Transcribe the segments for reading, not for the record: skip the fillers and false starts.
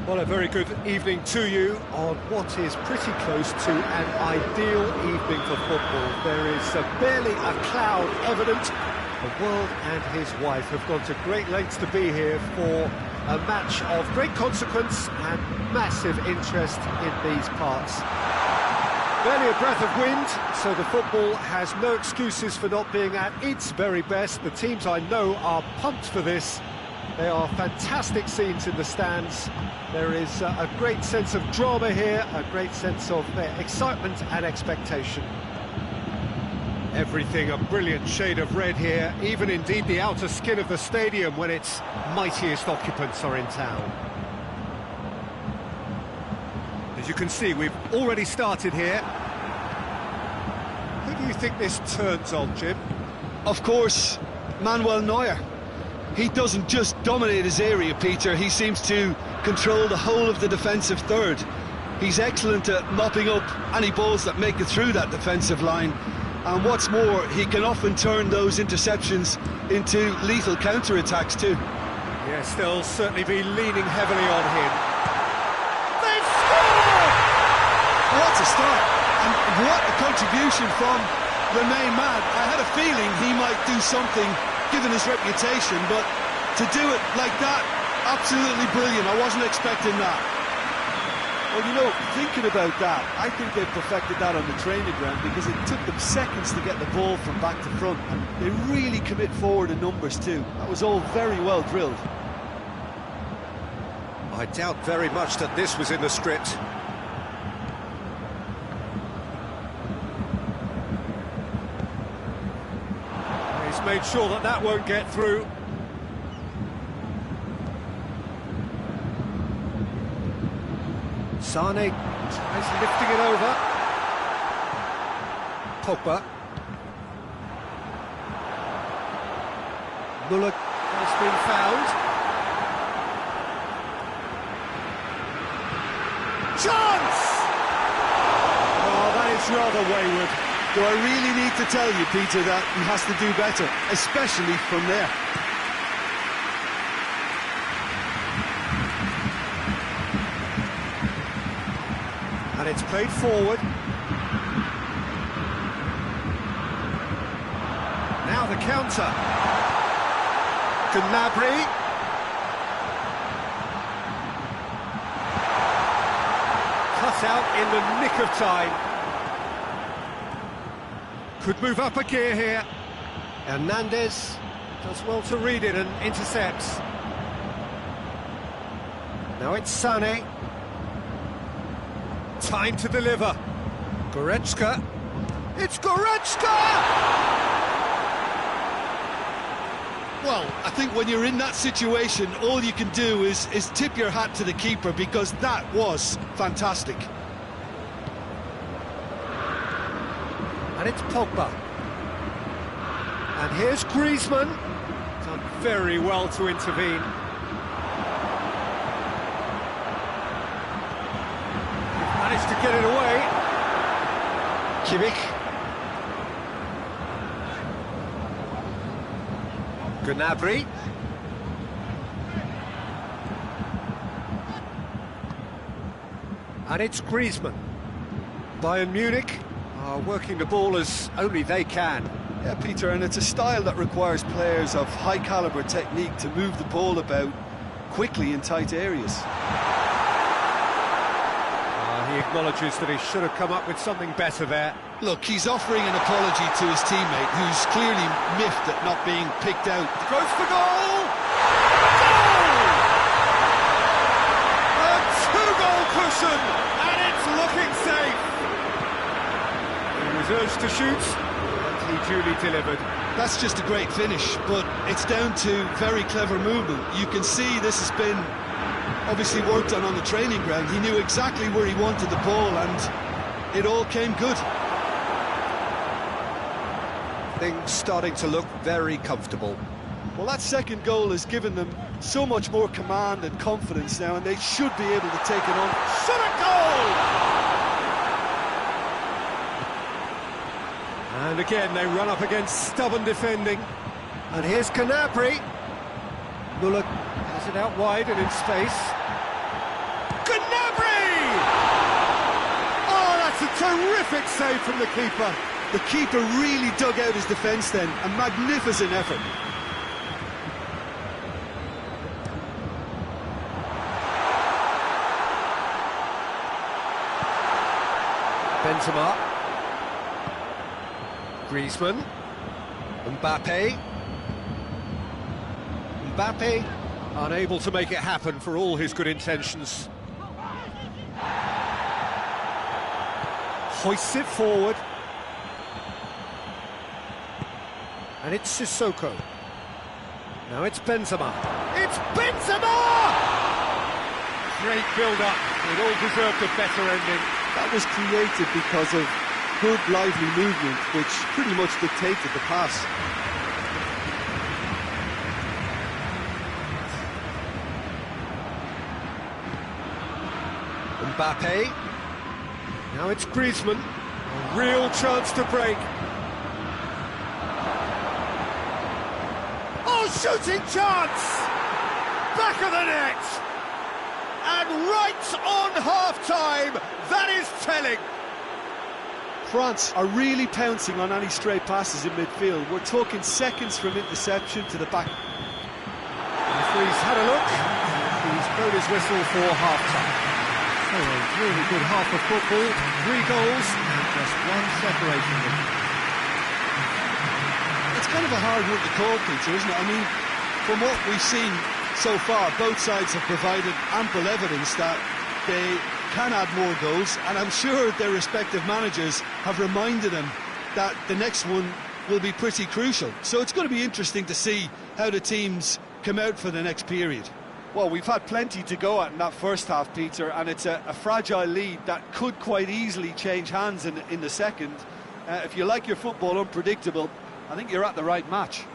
Well, a very good evening to you on what is pretty close to an ideal evening for football. There is barely a cloud evident. The world and his wife have gone to great lengths to be here for a match of great consequence and massive interest in these parts. Barely a breath of wind, so the football has no excuses for not being at its very best. The teams I know are pumped for this. They are fantastic scenes in the stands. There is a great sense of drama here, a great sense of excitement and expectation. Everything a brilliant shade of red here, even indeed the outer skin of the stadium when its mightiest occupants are in town. As you can see, we've already started here. Who do you think this turns on, Jim? Of course, Manuel Neuer. He doesn't just dominate his area, Peter, he seems to control the whole of the defensive third. He's excellent at mopping up any balls that make it through that defensive line. And what's more, he can often turn those interceptions into lethal counter-attacks too. Yes, they'll certainly be leaning heavily on him. They've scored! What a start, and what a contribution from the main man. I had a feeling he might do something given his reputation, but to do it like that, absolutely brilliant. I wasn't expecting that. Well, you know, thinking about that, I think they perfected that on the training ground because it took them seconds to get the ball from back to front, and they really commit forward in numbers too. That was all very well drilled. I doubt very much that this was in the script. He's made sure that that won't get through. Sane tries lifting it over. Pogba. Muller has been found. Chance! Oh, that is rather wayward. Do I really need to tell you, Peter, that he has to do better, especially from there? And it's played forward. Now the counter. Gnabry. Cut out in the nick of time. Could move up a gear here. Hernandez does well to read it and intercepts. Now it's Sane. Time to deliver. Goretzka. It's Goretzka! Well, I think when you're in that situation, all you can do is tip your hat to the keeper, because that was fantastic. And it's Pogba. And here's Griezmann. Done very well to intervene. Managed to get it away. Kimmich. Gnabry. And it's Griezmann. Bayern Munich are working the ball as only they can. Yeah, Peter, and it's a style that requires players of high-caliber technique to move the ball about quickly in tight areas. He acknowledges that he should have come up with something better there. Look, he's offering an apology to his teammate, who's clearly miffed at not being picked out. Goes for goal! Goal! A two-goal cushion, and it's looking safe. He was urged to shoot, and he duly delivered. That's just a great finish, but it's down to very clever movement. You can see this has been obviously worked on the training ground. He knew exactly where he wanted the ball, and it all came good. Things starting to look very comfortable. Well, that second goal has given them so much more command and confidence now, and they should be able to take it on. Shot a goal! And again, they run up against stubborn defending. And here's Gnabry. Muller has it out wide and in space. Terrific save from the keeper. The keeper really dug out his defence then. A magnificent effort. Benzema. Griezmann. Mbappe. Mbappe unable to make it happen for all his good intentions. Hoists it forward. And it's Sissoko. Now it's Benzema. It's Benzema! Great build-up. It all deserved a better ending. That was created because of good, lively movement, which pretty much dictated the pass. Mbappe. Now it's Griezmann. A real chance to break. Oh, shooting chance! Back of the net! And right on half-time, that is telling. France are really pouncing on any stray passes in midfield. We're talking seconds from interception to the back. The referee's had a look. He's blown his whistle for half-time. So a really good half of football, 3 goals and just one separating them. It's kind of a hard one to call, Peter, isn't it? I mean, from what we've seen so far, both sides have provided ample evidence that they can add more goals, and I'm sure their respective managers have reminded them that the next one will be pretty crucial. So it's going to be interesting to see how the teams come out for the next period. Well, we've had plenty to go at in that first half, Peter, and it's a fragile lead that could quite easily change hands in the second. If you like your football unpredictable, I think you're at the right match.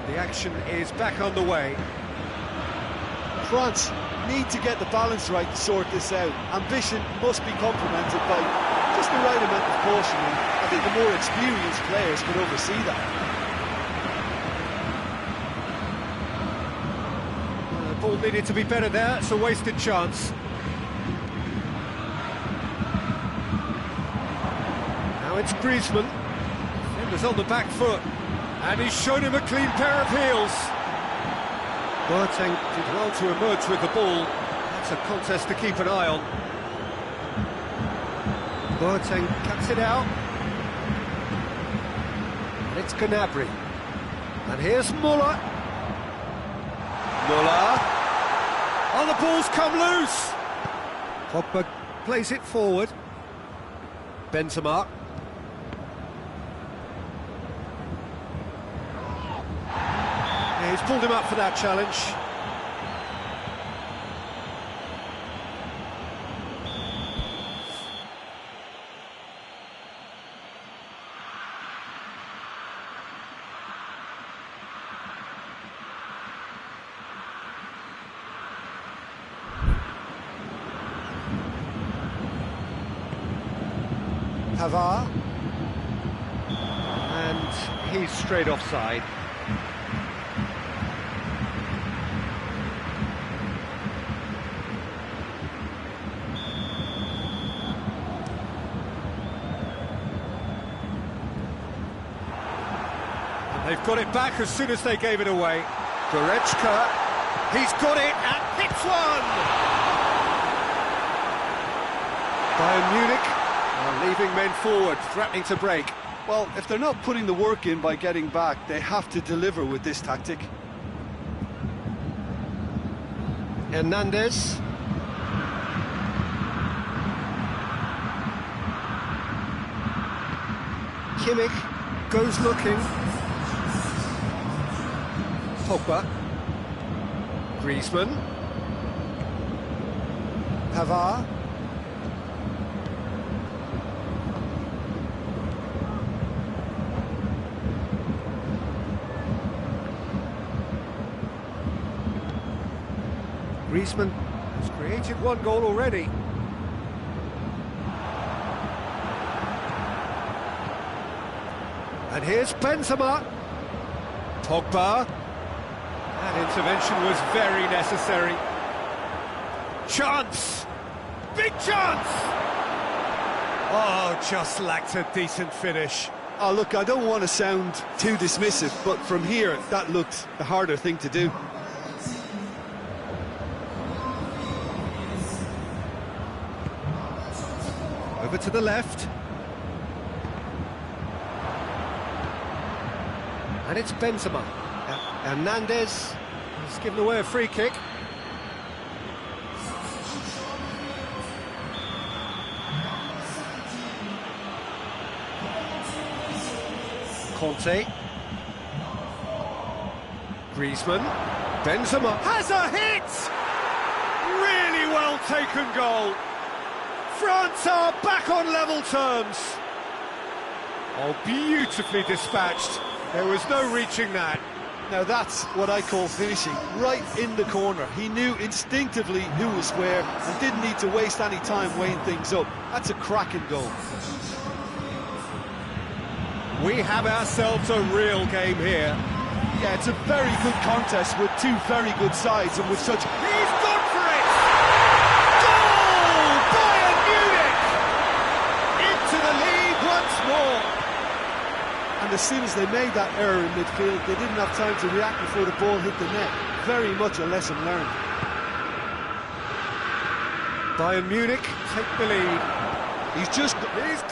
The action is back on the way. France need to get the balance right to sort this out. Ambition must be complemented by just the right amount of caution, and I think the more experienced players could oversee that. The ball needed to be better there, it's a wasted chance. Now it's Griezmann. Defender's on the back foot. And he's shown him a clean pair of heels. Boateng did well to emerge with the ball. That's a contest to keep an eye on. Boateng cuts it out. And it's Gnabry. And here's Muller. Muller. Oh, the ball's come loose. Pogba plays it forward. Benzema. He's pulled him up for that challenge. Pavard. And he's straight offside. And they've got it back as soon as they gave it away. Goretzka, he's got it and hits one! Bayern Munich are leaving men forward, threatening to break. Well, if they're not putting the work in by getting back, they have to deliver with this tactic. Hernandez. Kimmich goes looking. Pogba. Griezmann. Pavard. Griezmann has created one goal already. And here's Benzema. Pogba. That intervention was very necessary. Chance! Big chance! Oh, just lacked a decent finish. Oh, look, I don't want to sound too dismissive, but from here, that looked the harder thing to do. Over to the left. And it's Benzema. Hernandez has given away a free kick. Conte. Griezmann. Benzema has a hit! Really well taken goal. France are back on level terms. Oh, beautifully dispatched. There was no reaching that. Now that's what I call finishing, right in the corner. He knew instinctively who was where and didn't need to waste any time weighing things up. That's a cracking goal. We have ourselves a real game here. Yeah, it's a very good contest with two very good sides and with such... He's gone for it! Goal! Bayern Munich! Into the lead once more. And as soon as they made that error in midfield, they didn't have time to react before the ball hit the net. Very much a lesson learned. Bayern Munich take the lead. He's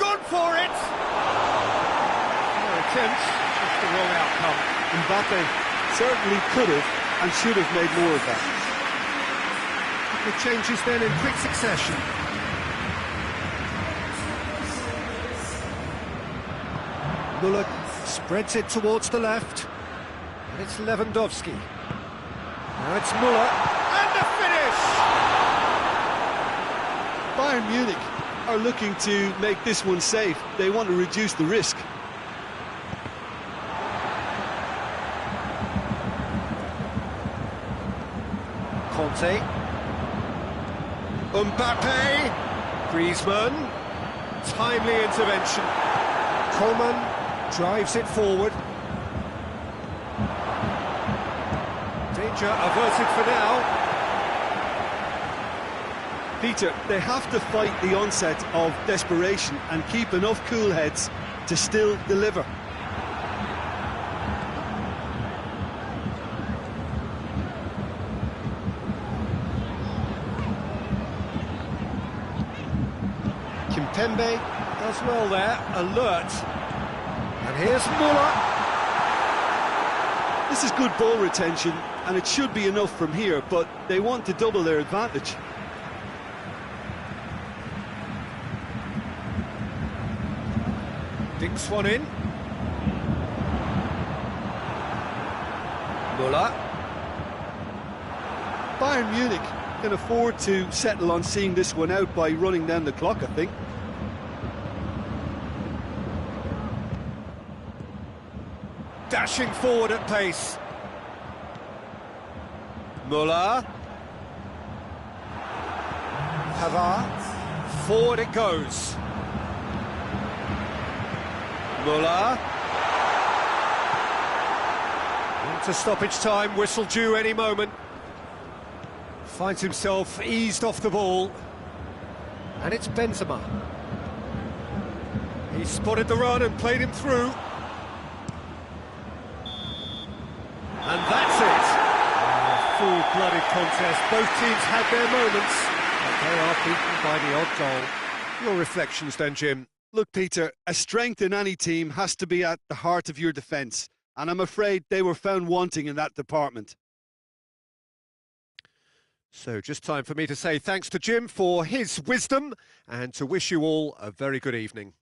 gone for it! No attempt, just the wrong outcome. Mbappe certainly could have and should have made more of that. The changes then in quick succession. Müller spreads it towards the left. And it's Lewandowski. Now it's Müller. And the finish! Bayern Munich are looking to make this one safe. They want to reduce the risk. Conte. Mbappe. Griezmann. Timely intervention. Coleman drives it forward. Danger averted for now. Peter, they have to fight the onset of desperation and keep enough cool heads to still deliver. Kimpembe does well there, alert. And here's Müller. This is good ball retention, and it should be enough from here, but they want to double their advantage. Dinks one in. Müller. Bayern Munich can afford to settle on seeing this one out by running down the clock, I think. Dashing forward at pace. Müller. Pavard. Forward it goes. Müller. to stoppage time, whistle due any moment. Finds himself eased off the ball. And it's Benzema. He spotted the run and played him through. And that's it. A full-blooded contest. Both teams had their moments, but they are beaten by the odd goal. Your reflections then, Jim? Look, Peter, a strength in any team has to be at the heart of your defence, and I'm afraid they were found wanting in that department. So just time for me to say thanks to Jim for his wisdom and to wish you all a very good evening.